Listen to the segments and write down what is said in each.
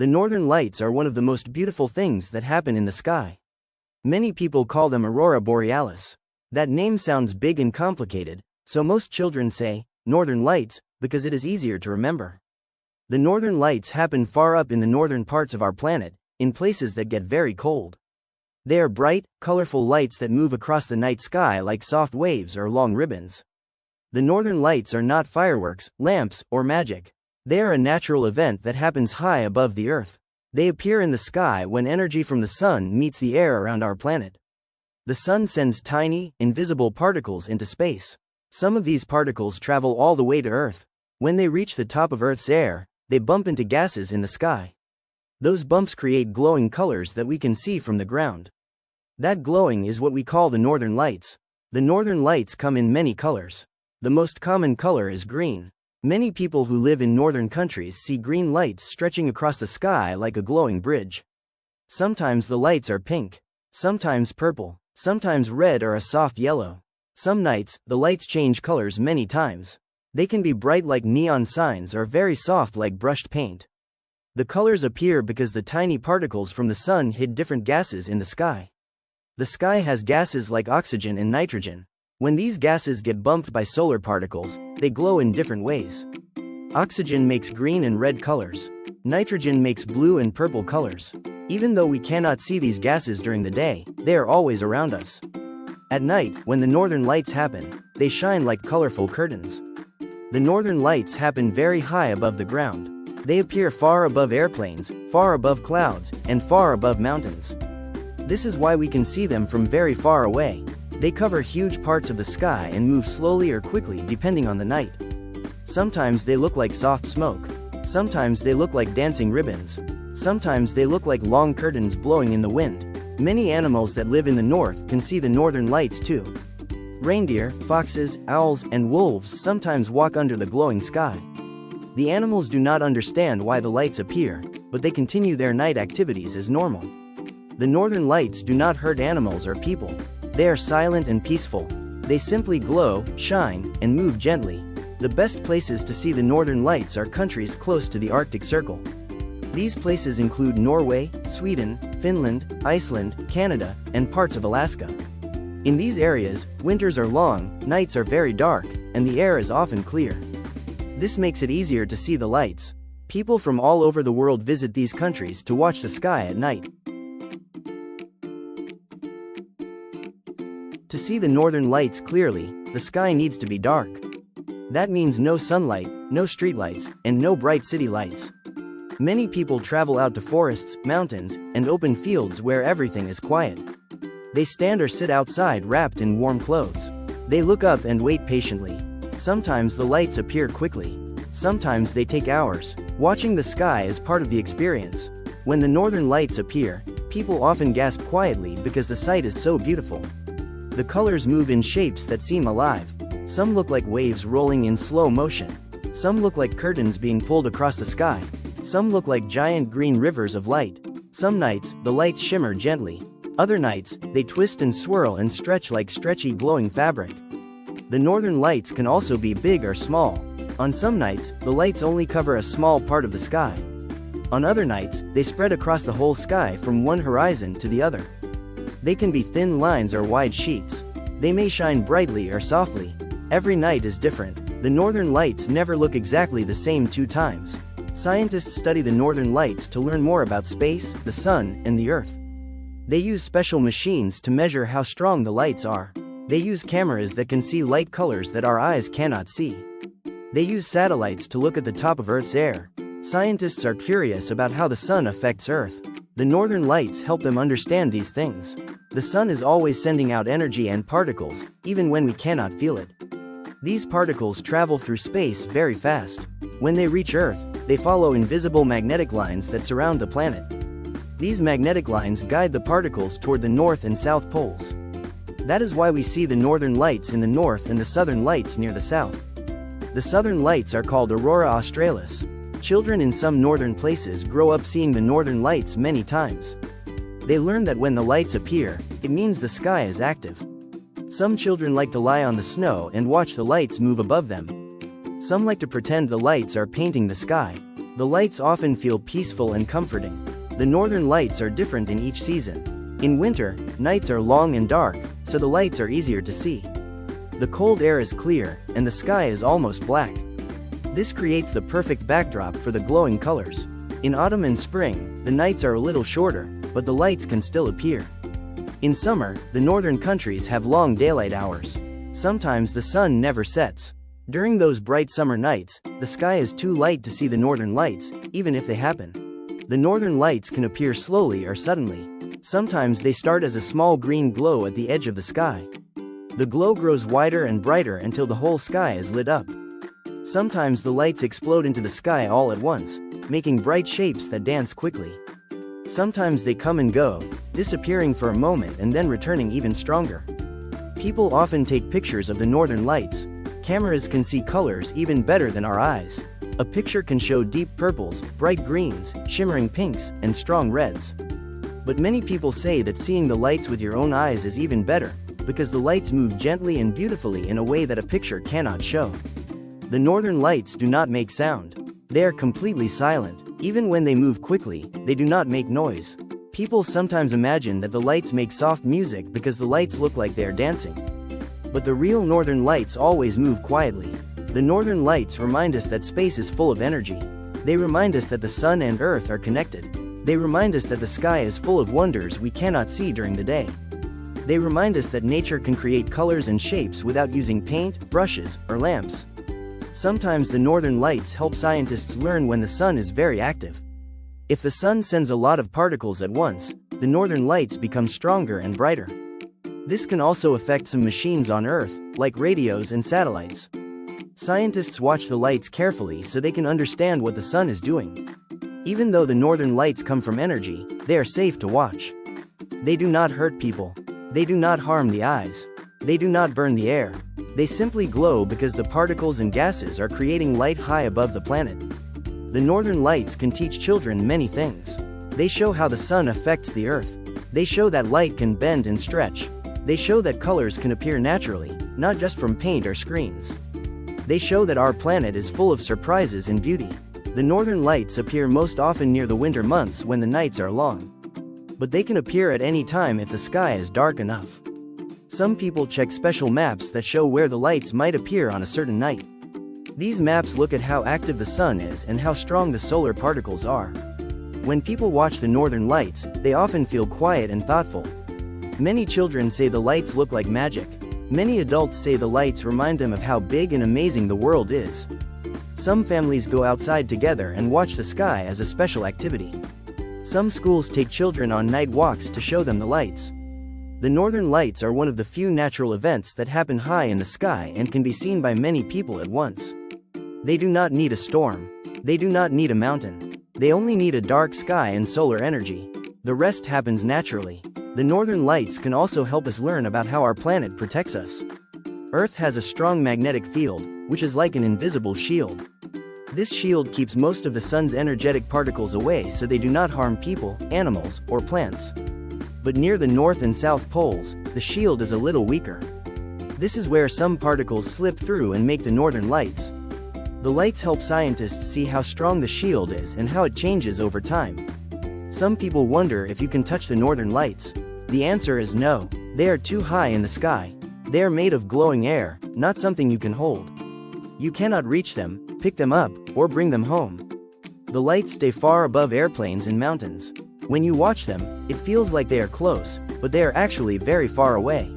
The northern lights are one of the most beautiful things that happen in the sky. Many people call them Aurora Borealis. That name sounds big and complicated, so most children say, Northern Lights, because it is easier to remember. The northern lights happen far up in the northern parts of our planet, in places that get very cold. They are bright, colorful lights that move across the night sky like soft waves or long ribbons. The northern lights are not fireworks, lamps, or magic. They are a natural event that happens high above the Earth. They appear in the sky when energy from the sun meets the air around our planet. The sun sends tiny, invisible particles into space. Some of these particles travel all the way to Earth. When they reach the top of Earth's air, they bump into gases in the sky. Those bumps create glowing colors that we can see from the ground. That glowing is what we call the northern lights. The northern lights come in many colors. The most common color is green. Many people who live in northern countries see green lights stretching across the sky like a glowing bridge. Sometimes the lights are pink, sometimes purple, sometimes red or a soft yellow. Some nights, the lights change colors many times. They can be bright like neon signs or very soft like brushed paint. The colors appear because the tiny particles from the sun hit different gases in the sky. The sky has gases like oxygen and nitrogen. When these gases get bumped by solar particles, they glow in different ways. Oxygen makes green and red colors. Nitrogen makes blue and purple colors. Even though we cannot see these gases during the day, they are always around us. At night, when the northern lights happen, they shine like colorful curtains. The northern lights happen very high above the ground. They appear far above airplanes, far above clouds, and far above mountains. This is why we can see them from very far away. They cover huge parts of the sky and move slowly or quickly depending on the night. Sometimes they look like soft smoke. Sometimes they look like dancing ribbons. Sometimes they look like long curtains blowing in the wind. Many animals that live in the north can see the northern lights too. Reindeer, foxes, owls, and wolves sometimes walk under the glowing sky. The animals do not understand why the lights appear, but they continue their night activities as normal. The northern lights do not hurt animals or people. They are silent and peaceful. They simply glow, shine, and move gently. The best places to see the northern lights are countries close to the Arctic Circle. These places include Norway, Sweden, Finland, Iceland, Canada, and parts of Alaska. In these areas, winters are long, nights are very dark, and the air is often clear. This makes it easier to see the lights. People from all over the world visit these countries to watch the sky at night. To see the northern lights clearly, the sky needs to be dark. That means no sunlight, no streetlights, and no bright city lights. Many people travel out to forests, mountains, and open fields where everything is quiet. They stand or sit outside wrapped in warm clothes. They look up and wait patiently. Sometimes the lights appear quickly. Sometimes they take hours. Watching the sky is part of the experience. When the northern lights appear, people often gasp quietly because the sight is so beautiful. The colors move in shapes that seem alive. Some look like waves rolling in slow motion. Some look like curtains being pulled across the sky. Some look like giant green rivers of light. Some nights, the lights shimmer gently. Other nights, they twist and swirl and stretch like stretchy glowing fabric. The northern lights can also be big or small. On some nights, the lights only cover a small part of the sky. On other nights, they spread across the whole sky from one horizon to the other. They can be thin lines or wide sheets. They may shine brightly or softly. Every night is different. The northern lights never look exactly the same 2 times. Scientists study the northern lights to learn more about space, the sun, and the earth. They use special machines to measure how strong the lights are. They use cameras that can see light colors that our eyes cannot see. They use satellites to look at the top of Earth's air. Scientists are curious about how the sun affects Earth. The northern lights help them understand these things. The sun is always sending out energy and particles, even when we cannot feel it. These particles travel through space very fast. When they reach Earth, they follow invisible magnetic lines that surround the planet. These magnetic lines guide the particles toward the north and south poles. That is why we see the northern lights in the north and the southern lights near the south. The southern lights are called Aurora Australis. Children in some northern places grow up seeing the northern lights many times. They learn that when the lights appear, it means the sky is active. Some children like to lie on the snow and watch the lights move above them. Some like to pretend the lights are painting the sky. The lights often feel peaceful and comforting. The northern lights are different in each season. In winter, nights are long and dark, so the lights are easier to see. The cold air is clear, and the sky is almost black. This creates the perfect backdrop for the glowing colors. In autumn and spring, the nights are a little shorter, but the lights can still appear. In summer, the northern countries have long daylight hours. Sometimes the sun never sets. During those bright summer nights, the sky is too light to see the northern lights, even if they happen. The northern lights can appear slowly or suddenly. Sometimes they start as a small green glow at the edge of the sky. The glow grows wider and brighter until the whole sky is lit up. Sometimes the lights explode into the sky all at once, making bright shapes that dance quickly. Sometimes they come and go, disappearing for a moment and then returning even stronger. People often take pictures of the northern lights. Cameras can see colors even better than our eyes. A picture can show deep purples, bright greens, shimmering pinks, and strong reds. But many people say that seeing the lights with your own eyes is even better, because the lights move gently and beautifully in a way that a picture cannot show. The northern lights do not make sound. They are completely silent. Even when they move quickly, they do not make noise. People sometimes imagine that the lights make soft music because the lights look like they are dancing. But the real northern lights always move quietly. The northern lights remind us that space is full of energy. They remind us that the sun and earth are connected. They remind us that the sky is full of wonders we cannot see during the day. They remind us that nature can create colors and shapes without using paint, brushes, or lamps. Sometimes the northern lights help scientists learn when the sun is very active. If the sun sends a lot of particles at once, the northern lights become stronger and brighter. This can also affect some machines on Earth, like radios and satellites. Scientists watch the lights carefully so they can understand what the sun is doing. Even though the northern lights come from energy, they are safe to watch. They do not hurt people. They do not harm the eyes. They do not burn the air. They simply glow because the particles and gases are creating light high above the planet. The northern lights can teach children many things. They show how the sun affects the earth. They show that light can bend and stretch. They show that colors can appear naturally, not just from paint or screens. They show that our planet is full of surprises and beauty. The northern lights appear most often near the winter months when the nights are long. But they can appear at any time if the sky is dark enough. Some people check special maps that show where the lights might appear on a certain night. These maps look at how active the sun is and how strong the solar particles are. When people watch the northern lights, they often feel quiet and thoughtful. Many children say the lights look like magic. Many adults say the lights remind them of how big and amazing the world is. Some families go outside together and watch the sky as a special activity. Some schools take children on night walks to show them the lights. The northern lights are one of the few natural events that happen high in the sky and can be seen by many people at once. They do not need a storm. They do not need a mountain. They only need a dark sky and solar energy. The rest happens naturally. The northern lights can also help us learn about how our planet protects us. Earth has a strong magnetic field, which is like an invisible shield. This shield keeps most of the sun's energetic particles away so they do not harm people, animals, or plants. But near the north and south poles, the shield is a little weaker. This is where some particles slip through and make the northern lights. The lights help scientists see how strong the shield is and how it changes over time. Some people wonder if you can touch the northern lights. The answer is no. They are too high in the sky. They are made of glowing air, not something you can hold. You cannot reach them, pick them up, or bring them home. The lights stay far above airplanes and mountains. When you watch them, it feels like they are close, but they are actually very far away.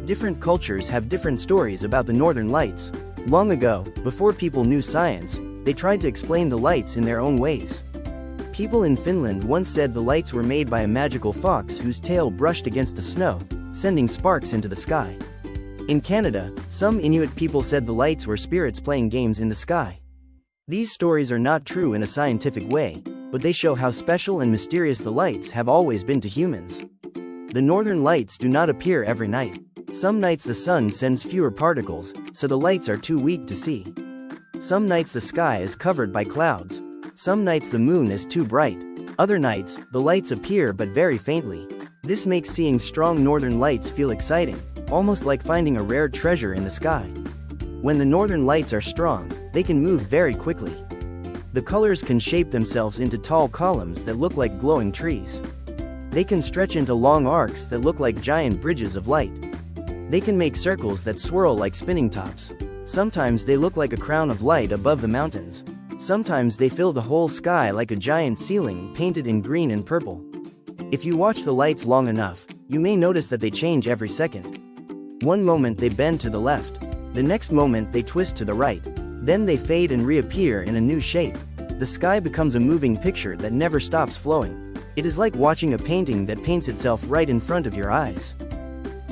Different cultures have different stories about the northern lights. Long ago, before people knew science, they tried to explain the lights in their own ways. People in Finland once said the lights were made by a magical fox whose tail brushed against the snow, sending sparks into the sky. In Canada, some Inuit people said the lights were spirits playing games in the sky. These stories are not true in a scientific way, but they show how special and mysterious the lights have always been to humans. The northern lights do not appear every night. Some nights the sun sends fewer particles, so the lights are too weak to see. Some nights the sky is covered by clouds. Some nights the moon is too bright. Other nights, the lights appear but very faintly. This makes seeing strong northern lights feel exciting, almost like finding a rare treasure in the sky. When the northern lights are strong, they can move very quickly. The colors can shape themselves into tall columns that look like glowing trees. They can stretch into long arcs that look like giant bridges of light. They can make circles that swirl like spinning tops. Sometimes they look like a crown of light above the mountains. Sometimes they fill the whole sky like a giant ceiling painted in green and purple. If you watch the lights long enough, you may notice that they change every second. One moment they bend to the left. The next moment they twist to the right. Then they fade and reappear in a new shape. The sky becomes a moving picture that never stops flowing. It is like watching a painting that paints itself right in front of your eyes.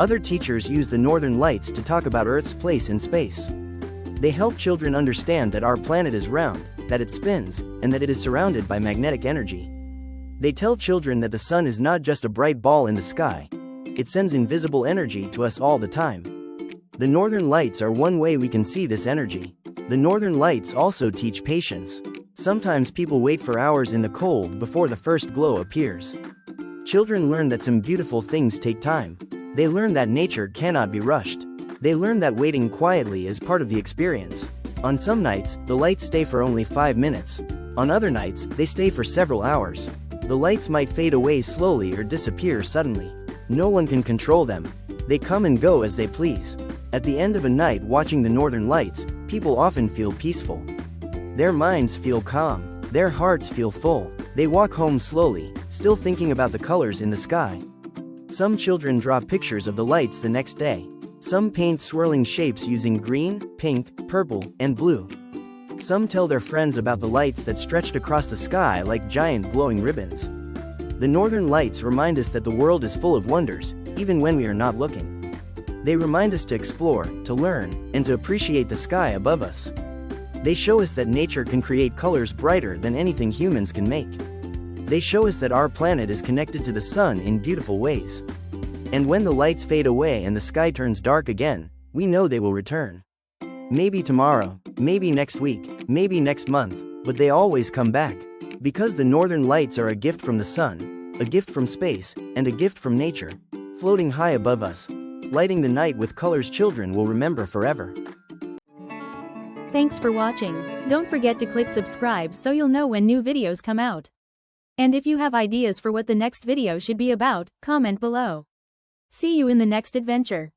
Other teachers use the northern lights to talk about Earth's place in space. They help children understand that our planet is round, that it spins, and that it is surrounded by magnetic energy. They tell children that the sun is not just a bright ball in the sky. It sends invisible energy to us all the time. The northern lights are one way we can see this energy. The northern lights also teach patience. Sometimes people wait for hours in the cold before the first glow appears. Children learn that some beautiful things take time. They learn that nature cannot be rushed. They learn that waiting quietly is part of the experience. On some nights, the lights stay for only 5 minutes. On other nights, they stay for several hours. The lights might fade away slowly or disappear suddenly. No one can control them. They come and go as they please. At the end of a night watching the northern lights, people often feel peaceful. Their minds feel calm. Their hearts feel full. They walk home slowly, still thinking about the colors in the sky. Some children draw pictures of the lights the next day. Some paint swirling shapes using green, pink, purple, and blue. Some tell their friends about the lights that stretched across the sky like giant glowing ribbons. The northern lights remind us that the world is full of wonders, even when we are not looking. They remind us to explore, to learn, and to appreciate the sky above us. They show us that nature can create colors brighter than anything humans can make. They show us that our planet is connected to the sun in beautiful ways. And when the lights fade away and the sky turns dark again, we know they will return. Maybe tomorrow, maybe next week, maybe next month, but they always come back. Because the northern lights are a gift from the sun, a gift from space, and a gift from nature, floating high above us, lighting the night with colors children will remember forever. Thanks for watching. Don't forget to click subscribe so you'll know when new videos come out. And if you have ideas for what the next video should be about, comment below. See you in the next adventure.